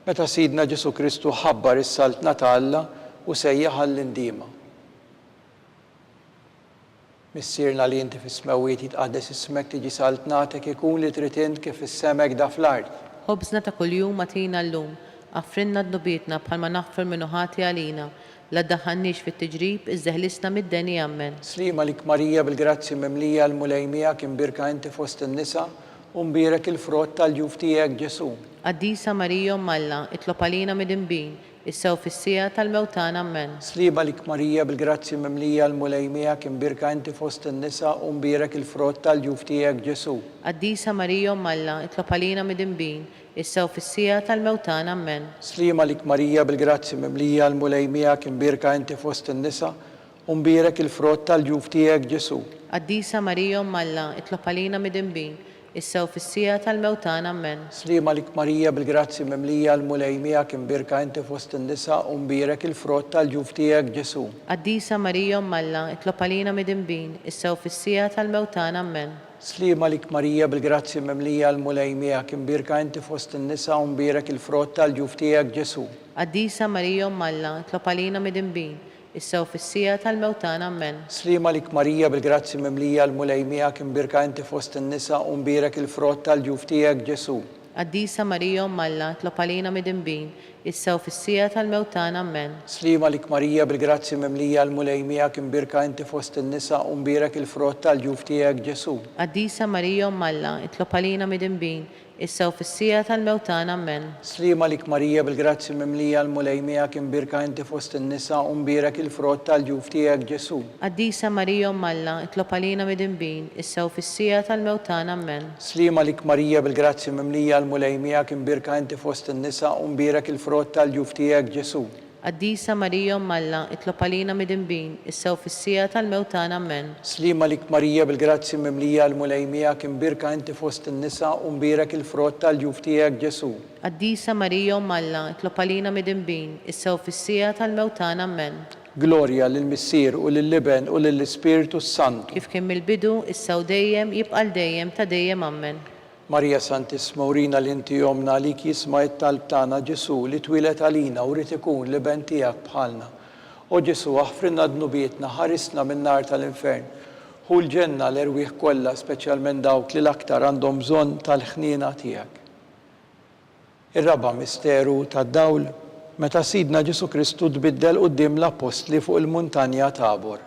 Meta Sidna Ġesu Kristu ħabbar is-saltna ta' Alla u sejjaħ għall-indiema. Missierna li inti fis-smawiet jitqaddes ismek tiġi saltnatek ikun li trid int kif is-semek da fl-ard.
Ħobżna ta' kuljum atina llum, affrinna dnubietna bħalma naħfر minnu ħati għalina, la ddaħħalniex fit-tiġrib iżdeħlisna mid-deni Amen.
Slima lik Marija bil-grazzi mimlija l-mulejmija kien birka inti fost in-nisa u mbierek il-frott tal-ġuf tiegħek Ġesu.
Qaddisa Marija Umm Alla, itlob għalina midinbin, issew fis-sija tal-mewtana Amen.
Slima lik Marija bil-grazzi mimlija l-mulejmija kien birka inti fost in-nisa u mbierek il-frott tal-ġuf tiegħek Ġesu.
Qaddisa Marija Umm Alla, itlob għalina midinbin, issew fis-sija tal-mewtana Amen.
Slima lik Marija bil-grazzi mimlija l-mulejmija kien birka inti fost in-nisa u mbierek il-frott tal-ġuf tiegħek Ġesu.
Qaddisa Marija Umm Alla, itlob għalina midinbin, issew fis-sija tal-mewtana Amen.
Slima lik Marija bil-grazzi mimlija l-mulejmija kien birka inti fost in-nisa u mbierek il-frott tal-ġuf tiegħek Ġesu.
Qaddisa Marija Umm Alla, itlob għalina midinbin, issew fis-sija tal-mewtana Amen.
Slima lik Marija bil-grazzi mimlija l-mulejmija kien birka inti fost in-nisa u mbierek il-frott tal-ġuf tiegħek Ġesu.
Qaddisa Marija Umm Alla, itlob għalina midinbin, issew fis-sija tal-mewtana Amen.
Slima lik Marija bil-grazzi mimlija l-mulejmija kien birka inti fost in-nisa u mbierek il-frott tal-ġuf tiegħek Ġesu.
Qaddisa Marija Umm Alla, itlob għalina midinbin, issew fis-sija tal-mewtana Amen.
Slima lik Marija bil-grazzi mimlija l-mulejmija kien birka inti fost in-nisa u mbierek il-frott tal-ġuf tiegħek Ġesu.
Qaddisa Marija Umm Alla, itlob għalina midinbin, issew fis-sija tal-mewtana Amen.
Slima lik Marija bil-grazzi mimlija l-mulejmija kien birka inti fost in-nisa u mbierek il-frott tal-ġuf tiegħek Ġesu.
Qaddisa Marija Umm Alla, itlob għalina midinbin, issew fis-sija tal-mewtana Amen.
Slima lik Marija bil-grazzi mimlija l-mulejmija kien birka inti fost in-nisa u mbierek il-frott tal-ġuf tiegħek Ġesu.
Qaddisa Marija Umm Alla, itlob għalina midinbin, issew fis-sija tal-mewtana Amen.
Slima lik Marija bil-grazzi mimlija l-mulejmija kien birka inti fost in-nisa u mbierek il-frott tal-ġuf tiegħek Ġesu.
Qaddisa Marija Umm Alla, itlob għalina midinbin, issew fis-sija tal-mewtana Amen.
Gloria lill-Missier u lill-Liben u lill-Ispiritu Santu.
Kif kien mill-bidu, issew dejjem jibqal dejjem ta' dejjem Amen.
Marija Santissima urina li inti jomna li jisma' it-talb tagħna Ġesu li twilet għalina u rid ikun liben tiegħek bħalna. O Ġesu aħfrilna dnubietna ħarisna min-nar tal-infern. Hu l-ġenna l-erwieħ kollha speċjalment dawk li l-aktar għandhom bżonn tal-ħniena tiegħek. Ir-raba' misteru tad-dawl meta Sidna Ġesu Kristu tbiddel quddiem l-apostli fuq il-muntanja Tabor.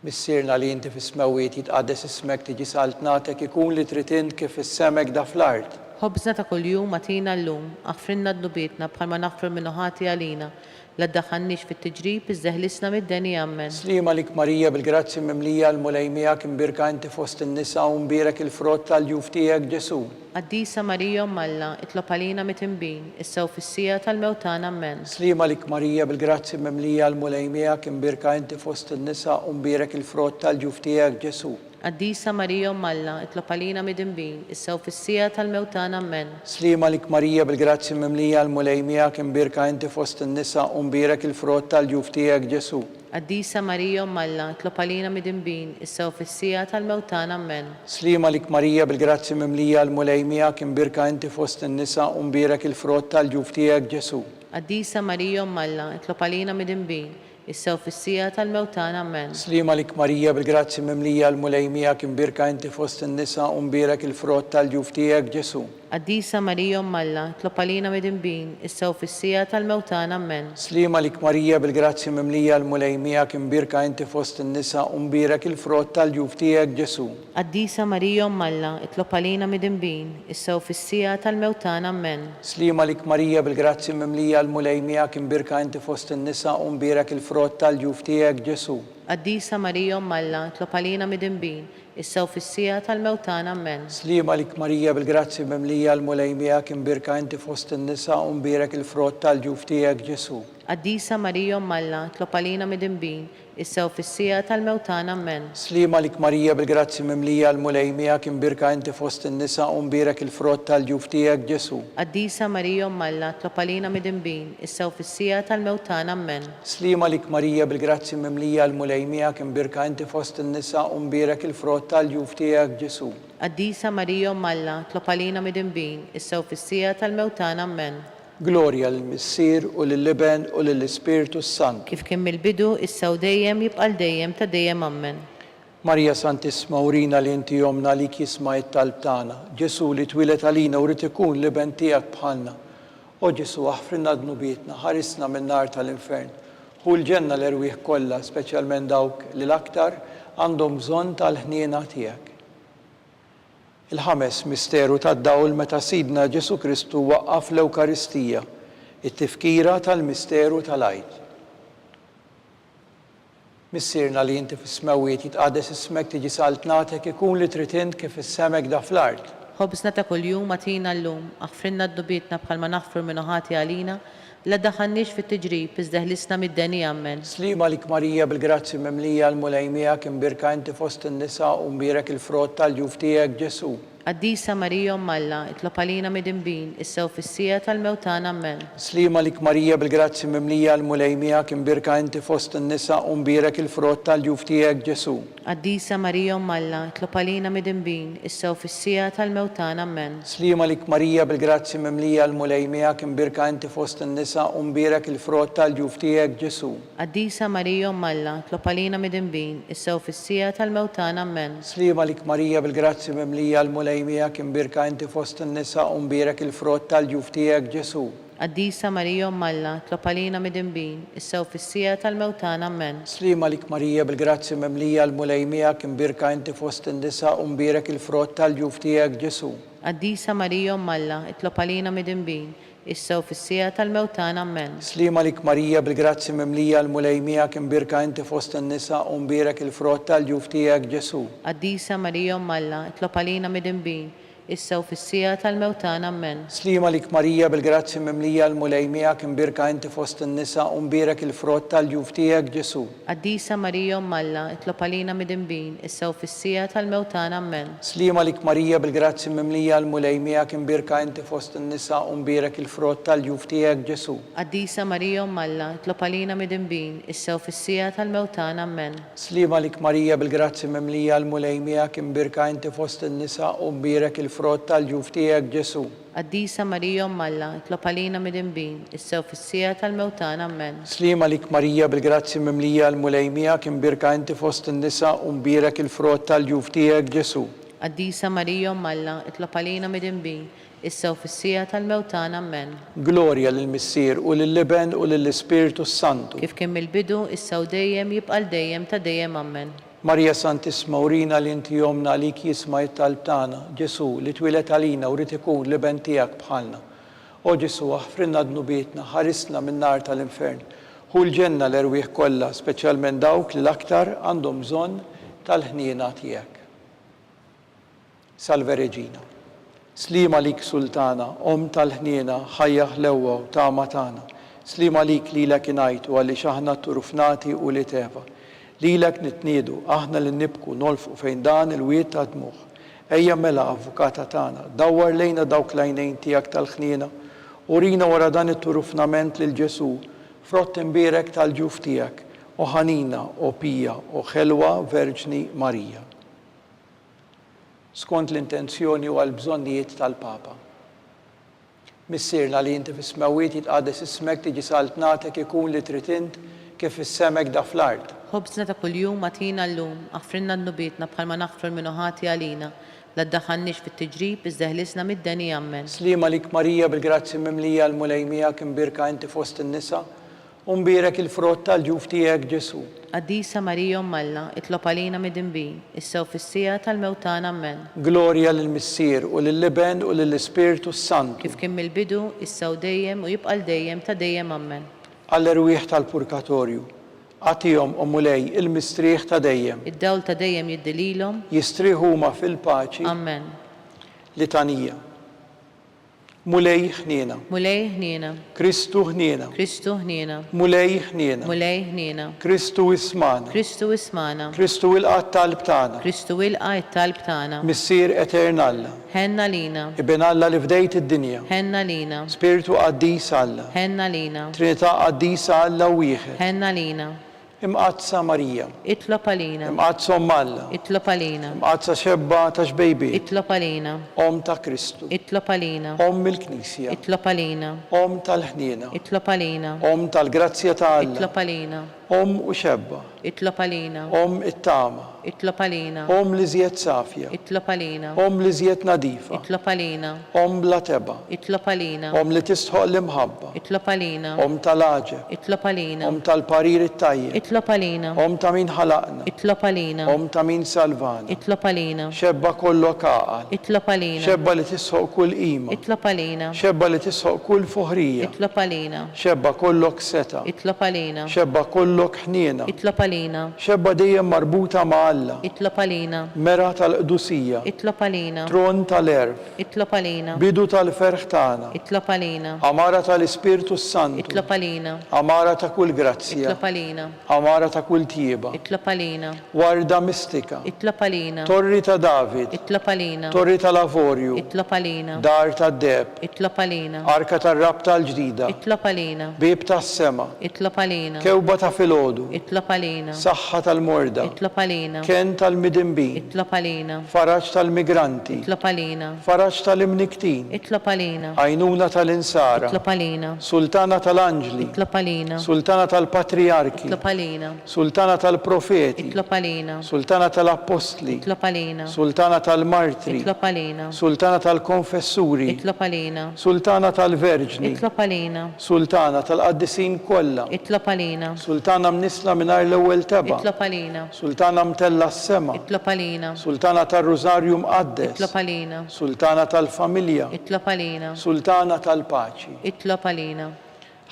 Missierna li inti fis-smawiet jitqaddes ismek tiġi saltnatek ikun li trid int kif is-semek da fl-ard.
Ħobżna ta' kuljum atina llum, aħfrinna dnubietna bħalma naħfru minnu ħati għalina, la ddaħħalniex fit-tiġrib iżdeħlisna mid-deni Amen.
Slima lik Marija bil-grazzi mimlija l-mulejmija kien birka inti fost in-nisa u mbierek il-frott tal-ġuf tiegħek Ġesu.
Qaddisa Marija Umm Alla, itlob għalina midinbin, issew fis-sija tal-mewtana Amen.
Slima lik Marija bil-grazzi mimlija l-mulejmija kien birka inti fost in-nisa u mbierek il-frott tal-ġuf tiegħek Ġesu.
Qaddisa Marija Umm Alla, itlob għalina midinbin, issew fis-sija tal-mewtana Amen.
Slima lik Marija bil-grazzi mimlija l-mulejmija kien birka inti fost in-nisa u mbierek il-frott tal-ġuf tiegħek Ġesu.
Qaddisa Marija Umm Alla, itlob għalina midinbin, issew fis-sija tal-mewtana Amen.
Slima lik Marija bil-grazzi mimlija l-mulejmija kien birka inti fost in-nisa u mbierek il-frott tal-ġuf tiegħek Ġesu.
Qaddisa Marija Umm Alla, itlob għalina midinbin, issew fis-sija tal-mewtana Amen.
Slima lik Marija bil-grazzi mimlija l-mulejmija kien birka inti fost in-nisa u mbierek il-frott tal-ġuf tiegħek Ġesu.
Qaddisa Marija Umm Alla, tlob għalina midinbin, issa u fis-sija tal-mewtana. Amen.
Slima lik Marija bil-grazzi mimlija l-mulejmija kimbirka inti fost in-nisa u mbirek il-frott tal-ġuf tiegħek Ġesu.
Qaddisa Marija Umm Alla, tlob għalina midinbin, issa u fis-sija tal-mewtana. Amen.
Slima lik Marija bil-grazzi mimlija l-mulejmija kimbirka inti fost in-nisa u mbirek il-frott tal-ġuf tiegħek Ġesu.
Qaddisa Marija Umm Alla, tlob għalina midinbin, issa u fis-sija tal-mewtana. Amen.
Slima lik Marija bil-grazzi mimlija l-mulejmija kimbirka inti fost in-nisa u mbirek il-frott tal-ġuf tiegħek Ġesu.
Qaddisa Marija Umm Alla, tlob għalina midinbin, issa u fis-sija tal-mewtana. Amen.
Slima lik Marija bil-grazzi mimlija l-mulejmija kimbirka inti fost in-nisa u mbirek il-frott tal-ġuf tiegħek Ġesu.
Qaddisa Marija Umm Alla, tlob għalina midinbin, issa u fis-sija tal-mewtana. Amen.
Slima lik Marija bil-grazzi mimlija l-mulejmija kimbirka inti fost in-nisa u mbirek il-frott tal-ġuf tiegħek Ġesu.
Qaddisa Marija Umm Alla, tlob għalina midinbin, issa u fis-sija tal-mewtana. Amen.
Gloria l-Missier u l-Liben u l-Ispiritu Sant.
Kif kien mill-bidu, issa u dejjem jibqa' dejjem ta' dejjem. Amen.
Marija Santissima urina li inti jomna li jisma' it-talb tagħna. Ġesu li twilet għalina u rid ikun liben tiegħek bħalna. O Ġesu aħfrinna dnubietna, ħarisna min-nar tal-infern. Hu l-ġenna l-erwieħ kollha, speċjalment dawk li l-aktar għandhom bżonn tal-ħniena tiegħek. Il-ħames misteru tad-dawl meta Sidna Ġesu Kristu waqqaf l-Ewkaristija, it-tifkira tal-misteru tal-għid. Missierna li inti fis-smawiet jitqades ismek tiġi saltnatek ikun li trid int kif issemek da fl-art.
Ħobżna ta' kuljum atina llum, aħfrinna d-dubietna bħalma naħfru minn ħati għalina, la daħannix fit-tiġrib, iżda ħlisna mid-deni. Amen.
Slima lik Marija bil-grazzi mimlija l-mulejmija kimbirka inti fost in-nisa u mbirek il-frott tal-ġuf tiegħek Ġesu.
Qaddisa Marija Umm Alla, tlob għalina midinbin, issa u fis-sija tal-mewtana. Amen.
Slima lik Marija bil-grazzi mimlija l-mulejmija kimbirka inti fost in-nisa u mbirek il-frott tal-ġuf tiegħek Ġesu.
Qaddisa Marija Umm Alla, tlob għalina midinbin, issa u fis-sija tal-mewtana. Amen.
Slima lik Marija bil-grazzi mimlija l-mulejmija kimbirka inti fost in-nisa u mbirek il-frott tal-ġuf tiegħek Ġesu.
Qaddisa Marija Umm Alla, tlob għalina midinbin, issa u fis-sija tal-mewtana. Amen.
Slima lik Marija bil-grazzi mimlija l-mulejmija kimbirka inti fost in-nisa u mbirek il-frott tal-ġuf tiegħek Ġesu.
Qaddisa Marija Umm Alla, tlob għalina midinbin, issa u fis-sija tal-mewtana. Amen.
Slima lik Marija bil-grazzi mimlija l-mulejmija kimbirka inti fost in-nisa u mbirek il-frott tal-ġuf tiegħek Ġesu.
Qaddisa Marija Umm Alla, tlob għalina midinbin, issa u fis-sija tal-mewtana. Amen.
Slima lik Marija bil-grazzi mimlija l-mulejmija kimbirka inti fost in-nisa u mbirek il-frott tal-ġuf tiegħek Ġesu.
Qaddisa Marija Umm Alla, tlob għalina midinbin, issa u fis-sija tal-mewtana. Amen.
Slima lik Marija bil-grazzi mimlija l-mulejmija kimbirka inti fost in-nisa u mbirek il-frott tal-ġuf tiegħek Ġesu.
Qaddisa Marija Umm Alla, tlob għalina midinbin, issa u fis-sija tal-mewtana. Amen.
Slima lik Marija bil-grazzi mimlija l-mulejmija kimbirka inti fost in-nisa u mbirek il-frott tal-ġuf tiegħek Ġesu.
Qaddisa Marija Umm Alla, tlob għalina midinbin, issa u fis-sija tal-mewtana. Amen.
Slima lik Marija bil-grazzi mimlija l-mulejmija kimbirka inti fost in-nisa u mbirek il-frott tal-ġuf tiegħek Ġesu.
Qaddisa Marija Umm Alla, tlob għalina midinbin, issa u fis-sija tal-mewtana. Amen.
Slima lik Marija bil-grazzi mimlija l-mulejmija kimbirka inti fost in-nisa u mbirek il-frott tal-ġuf tiegħek Ġesu.
Qaddisa Marija Umm Alla, tlob għalina midinbin, issa u fis-sija tal-mewtana. Amen.
Gloria lill-Missier u lill-Liben u lill-Ispiritu Santu.
Kif kien mill-bidu, issa u dejjem jibqa' dejjem ta' dejjem. Amen.
Marija Santissima urina li inti jomna li jisma' it-talb tagħna. Ġesu li twilet għalina u rid ikun liben tiegħek bħalna. O Ġesu aħfrinna dnubietna, ħarisna min-nar tal-infern. Hu l-ġenna l-erwieħ kollha, speċjalment dawk li l-aktar għandhom bżonn tal-ħniena tiegħek. Salve Reġina. Slima lik Sultana, om tal-ħniena, ħajja ħlewwa u tama tagħna. Slima lik lilek ingħajtu għaliex aħna turufnati u li teva. Lilek nitniedu, aħna li nibku nolfqu fejn dan il-wiet ta' dmuħ. Ejja mela avukata tagħna, dawwar lejna dawk l-għajnejn tiegħek tal-ħniena, urina wara dan it-turufnament lil Ġesu, frott imbierek tal-ġuf tiegħek, o ħanina, o pija, o ħelwa Verġni Marija. Skont l-intenzjoni u għal-bżonnijiet tal-Papa. Missierna li inti fis-smawiet jitqades ismek tiġi saltnatek ikun li trid int kif issemek da fl-art.
Ħobżna ta' kuljum atina llum, aħfrinna d-nubietna bħalma naħfru l-minuħati għalina, La ddaħħalniex fit-tiġrib iżda ħlisna mid-deni ammen.
Slima lik Marija bil-grazzi mimlija l-mulejmija kim birka inti fost in-nisa, u mbirek il-frott tal-ġuf tiegħek Ġesu.
Qaddisa Marija Alla, itlob għalina mid-dinbin, issew fis-sija tal-mewtan ammen.
Glorja lill-Missier u lill-Liben u lill-Ispiritu Santu.
Kif kien mill-bidu, issew dejjem u jibqa' dejjem ta' dejjem ammen.
Għall-erwieħ tal-Purgatorju, għatihom u mulej il-mistrieħ ta' dejjem.
Id-dawl ta' dejjem jiddililhom.
Jistrieħu huma fil-paċi.
Ammen.
Litanija. Mulej ħniena.
Mulej ħniena.
Kristu ħniena.
Kristu ħniena.
Mulej ħniena.
Mulej ħniena.
Kristu ismana.
Kristu ismana.
Kristu il-qatt talb tagħna.
Kristu ilqa' it-talb tagħna.
Missier Eternalla.
Ħenna lina.
Ibn Alla li fdejt id-dinja.
Ħenna lina.
Spiritu Qaddis Alla.
Ħenna lina.
Trinità Qaddisa Alla wieħed.
Ħenna lina.
Imqazza Marija.
Itlob għalina.
Imqazza Omm Alla.
Itlob għalina.
Imqazza xebba ta' xbejbiet.
Itlob għalina.
Om ta' Kristu.
Itlob għalina.
Om il-Knisja.
Itlob għalina.
Om tal-ħniena.
Itlob għalina.
Om tal-grazzja ta' Alla.
Itlob għalina.
Om u xebba.
Itlob għalina.
Om it-tama.
Itlob għalina.
Om li żjed safja.
Itlob għalina.
Om li żjed nadifa.
Itlob għalina.
Om bla teba.
Itlob għalina.
Om li tistħoq l-imħabba.
Itlob għalina.
Om tal-aġeb.
Itlob għalina.
Om tal-parir it-tajjeb.
Itlob għalina.
Om ta' min ħalaqna.
Itlob għalina.
Om ta' min salvana.
Itlob għalina.
Xebba kollok għaqal.
Itlob għalina.
Xebba li tisħoq kull qima.
Itlob għalina.
Xebba li tisħoq kull fuħrija.
Itlob għalina.
Xebba kollok seta.
Itlob għalina.
Xebba kollok ħniena.
Itlob għalina.
Xebba dejjem marbuta ma' Alla.
Itlob għalina.
Mera tal-qdusija.
Itlob għalina.
Tron tal-erf.
Itlob għalina.
Bidu tal-ferħ tagħna.
Itlob għalina.
Amara tal-Ispirtu Santu.
Itlob għalina.
Amara ta' kull grazzja.
Itlob għalina.
Amara ta' kull tieba.
Itlob għalina.
Warda mistika.
Itlob għalina.
Torri ta' David.
Itlob għalina.
Torri tal-Avorju.
Itlob għalina.
Dar tad-deb.
Itlob għalina.
Arka tar-rab tal-ġdida.
Itlob għalina.
Bib tas-sema.
Itlob għalina.
Kewba ta' filgħodu.
Itlob għalina.
Saħħa tal-morda.
Itlob għalina.
Ken tal-midinbin.
Itlob għalina.
Faraġ tal-migranti.
Itlob għalina.
Faraġ tal-imniktin.
Itlob għalina.
Għajnuna tal-insara.
Itlob għalina.
Sultana tal-anġli.
Itlob għalina.
Sultana tal-patriarki.
Itlob għalina.
Sultana tal-profeti.
Itlob għalina.
Sultana tal-apostli.
Itlob għalina.
Sultana tal-martri.
Itlob għalina.
Sultana tal-konfessuri.
Itlob għalina.
Sultana tal-verġni.
Itlob għalina.
Sultana tal-qaddisin kollha.
Itlob għalina.
Sultana mnisla mingħajr l-ewwel teba.
Itlob għalina.
Sultana mtella s-sema.
Itlob għalina.
Sultana tal-Rużarju mqaddes.
Itlob għalina.
Sultana tal-familja.
Itlob għalina.
Sultana tal-paċi.
Itlob għalina.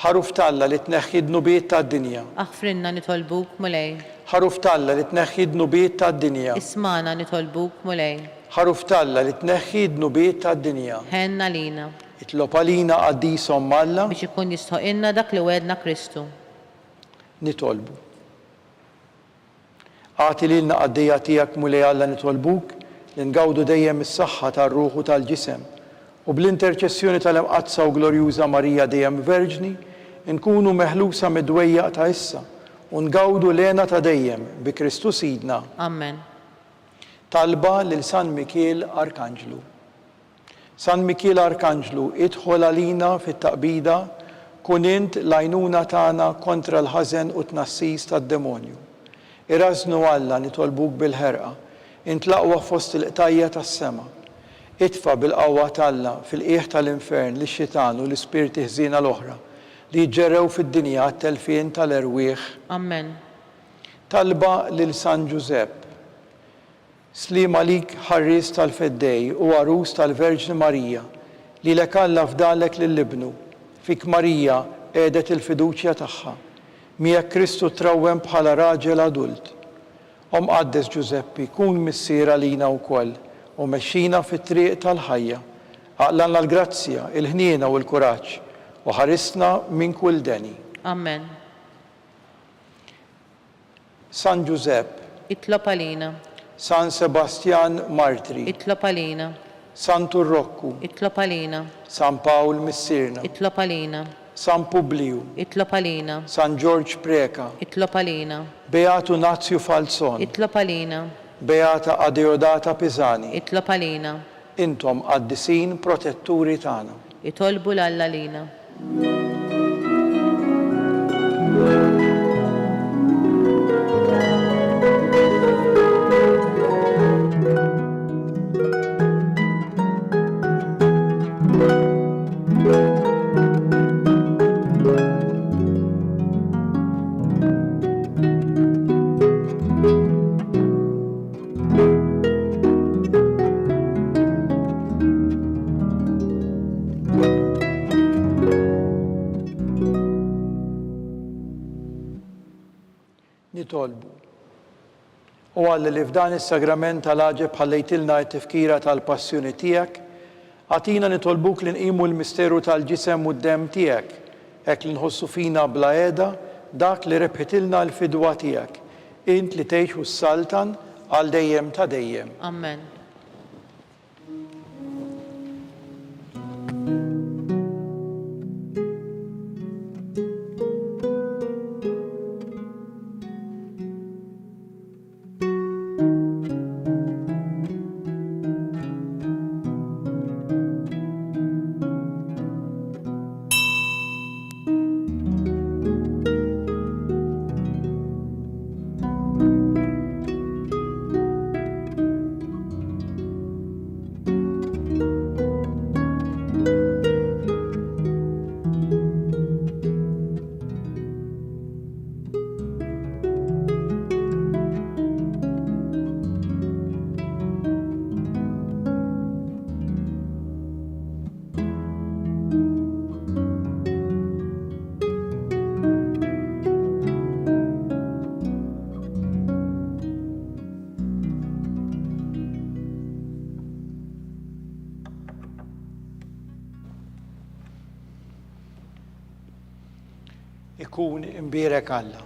Ħaruf Talla li tneħħi d-nubiet tad-dinja.
Aħfrinna nitolbuk mulej.
Ħaruf Talla li tneħħi d-nubiet tad-dinja.
Ismana nitolbuk mulej.
Ħaruf Talla li tneħħi d-nubiet tad-dinja.
Ħenna lina.
Itlob għalina Qaddis Omm Alla.
Biex ikun jistħoqilna dak li wedna Kristu.
Nitolbu. Għati lilna qaddejja tiegħek mulej Alla nitolbuk li ngawdu dejjem is-saħħa tar-ruħ u tal-ġisem u bl-interċessjoni tal-imqazza u glorjuża Marija dejjem Verġni nkunu meħlusa mid-dwejjaq ta' issa u ngawdu lena ta' dejjem bi Kristu Sidna.
Amen.
Talba lil San Mikiel Arkanġlu. San Mikiel Arkanġlu, idħol għalina fit-taqbida kun int l-għajnuna tagħna kontra l-ħażen u tnassis tad-demonju. Irażnu Alla nitolbuk bil-ħerqa, int l-aqwa fost il-qtajja tas-sema. Itfa bil-qawwa Alla fil-qiegħ tal-infern lix-xitan u l-ispirti ħżiena l-oħra li jġerrew fid-dinja għat-telfien tal-erwieħ.
Amen.
Talba lil San Giuseppe. Slima lik ħarris tal-feddej u għarus tal-Verġni Marija li lek Alla fdalek lill-ibnu. Fik Marija qiegħdet il-fiduċja tagħha. Miegħek Kristu trawwem bħala raġel adult. Omm Qaddes Giuseppi, kun missier għalina wkoll u mexxina fit-triq tal-ħajja. Aqlanna l-grazzja, il-ħniena u l-kuraġġ u ħarisna minn kull deni.
Amen.
San Giuseppe.
Itlob għalina.
San Sebastian Martri.
Itlob għalina.
San Turrokku.
Itlob għalina.
San Pawl Missirna.
Itlob għalina.
San Publiu.
Itlob għalina.
San George Preka.
Itlob għalina.
Beatu Nazju Falzon.
Itlob għalina.
Beata Adeodata Pisani.
Itlob għalina.
Intom qaddisin protetturi tagħna.
Itolbu l-Alla lina.
nittolbu. U Alla li f'dan is-sagrament tal-ħaġeb ħallejtilna t-tifkira tal-passjoni tiegħek, għatina nitolbuk li nqimu l-misteru tal-ġisem u d-dem tiegħek, hekk li nħossu fina bla qiegħda dak li rebħitilna l-fidwa tiegħek, int li tgħixu s-saltan għal dejjem ta' dejjem.
Amen.
Ikun imbierek Alla,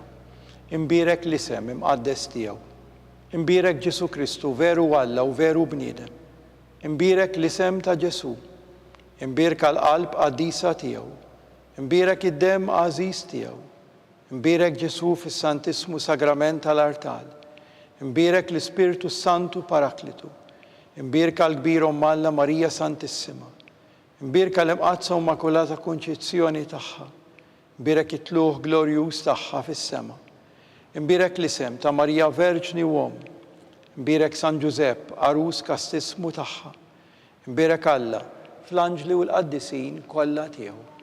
imbierek l-isem imqaddes tiegħu, imbierek Ġesu Kristu veru Alla u veru bniedem, imbierek l-isem ta' Ġesu, imbierek l-qalb qaddisa tiegħu, imbierek id-dem għażiż tiegħu, imbierek Ġesu fis-Santismu Sagrament tal-Artal, imbierek l-Ispiritu Santu Paraklitu, imbierek l-kbir Alla Marija Santissima, imbierek l-imqazza Immakulata Konċezzjoni tagħha, imbierek it-tluħ glorjuż tagħha fis-sema. Imbierek l-isem ta' Marija Verġni u Om. Imbierek San Ġusepp, arus kastismu tagħha. Imbierek Alla fl-anġli u l-qaddisin kollha tiegħu.